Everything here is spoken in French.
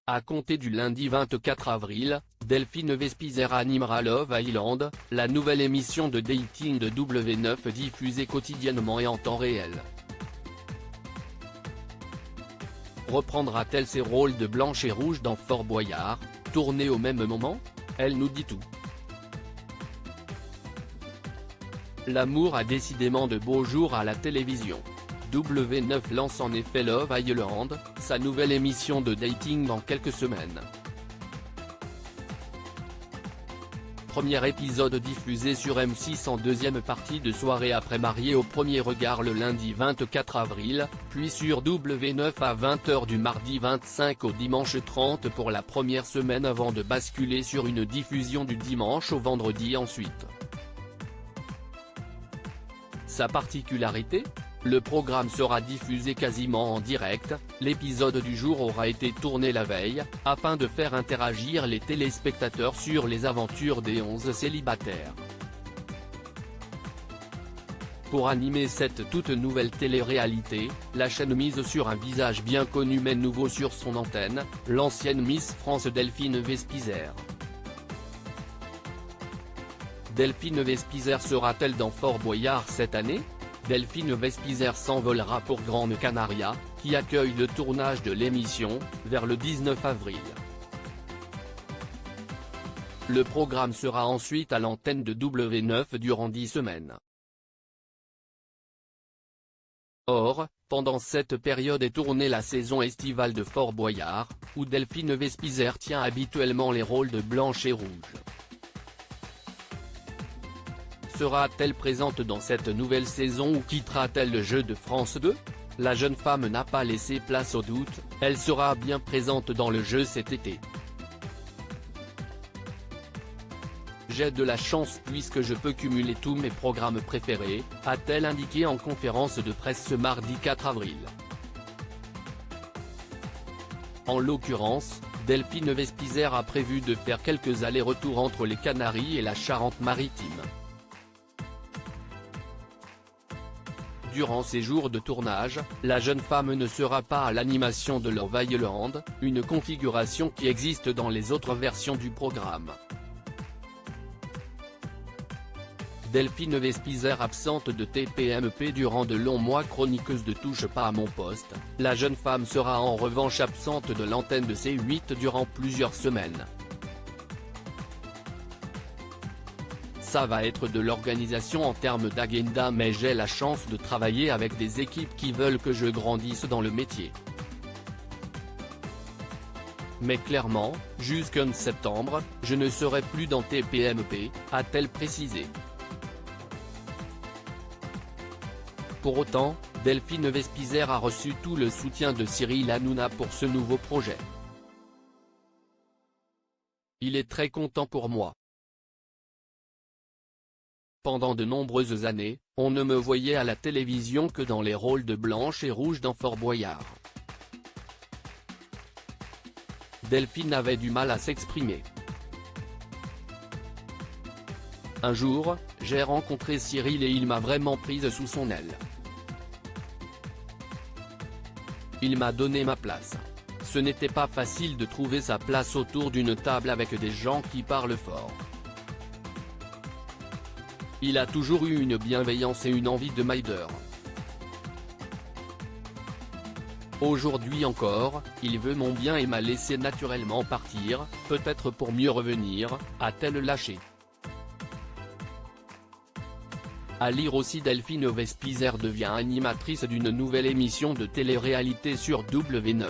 À compter du lundi 24 avril, Delphine Vespizer animera Love Island, la nouvelle émission de dating de W9 diffusée quotidiennement et en temps réel. Reprendra-t-elle ses rôles de Blanche et Rouge dans Fort Boyard, tournés au même moment? Elle nous dit tout. L'amour a décidément de beaux jours à la télévision. W9 lance en effet Love Island, sa nouvelle émission de dating dans quelques semaines. Premier épisode diffusé sur M6 en deuxième partie de soirée après Marié au premier regard le lundi 24 avril, puis sur W9 à 20h du mardi 25 au dimanche 30 pour la première semaine avant de basculer sur une diffusion du dimanche au vendredi ensuite. Sa particularité ? Le programme sera diffusé quasiment en direct, l'épisode du jour aura été tourné la veille, afin de faire interagir les téléspectateurs sur les aventures des 11 célibataires. Pour animer cette toute nouvelle télé-réalité, la chaîne mise sur un visage bien connu mais nouveau sur son antenne, l'ancienne Miss France Delphine Vespizer. Delphine Vespizer sera-t-elle dans Fort Boyard cette année ? Delphine Vespizer s'envolera pour Grande Canaria, qui accueille le tournage de l'émission, vers le 19 avril. Le programme sera ensuite à l'antenne de W9 durant 10 semaines. Or, pendant cette période est tournée la saison estivale de Fort Boyard, où Delphine Vespizer tient habituellement les rôles de Blanche et Rouge. Sera-t-elle présente dans cette nouvelle saison ou quittera-t-elle le jeu de France 2 ? La jeune femme n'a pas laissé place au doute, elle sera bien présente dans le jeu cet été. J'ai de la chance puisque je peux cumuler tous mes programmes préférés, a-t-elle indiqué en conférence de presse ce mardi 4 avril. En l'occurrence, Delphine Vespizer a prévu de faire quelques allers-retours entre les Canaries et la Charente-Maritime. Durant ces jours de tournage, la jeune femme ne sera pas à l'animation de Love Island, une configuration qui existe dans les autres versions du programme. Delphine Vespizer absente de TPMP durant de longs mois. Chroniqueuse de Touche pas à mon poste, la jeune femme sera en revanche absente de l'antenne de C8 durant plusieurs semaines. Ça va être de l'organisation en termes d'agenda mais j'ai la chance de travailler avec des équipes qui veulent que je grandisse dans le métier. Mais clairement, jusqu'en septembre, je ne serai plus dans TPMP, a-t-elle précisé. Pour autant, Delphine Vespizer a reçu tout le soutien de Cyril Hanouna pour ce nouveau projet. Il est très content pour moi. Pendant de nombreuses années, on ne me voyait à la télévision que dans les rôles de Blanche et Rouge dans Fort Boyard. Delphine avait du mal à s'exprimer. Un jour, j'ai rencontré Cyril et il m'a vraiment prise sous son aile. Il m'a donné ma place. Ce n'était pas facile de trouver sa place autour d'une table avec des gens qui parlent fort. Il a toujours eu une bienveillance et une envie de m'aider. Aujourd'hui encore, il veut mon bien et m'a laissé naturellement partir, peut-être pour mieux revenir, a-t-elle lâché. À lire aussi, Delphine Vespizer devient animatrice d'une nouvelle émission de télé-réalité sur W9.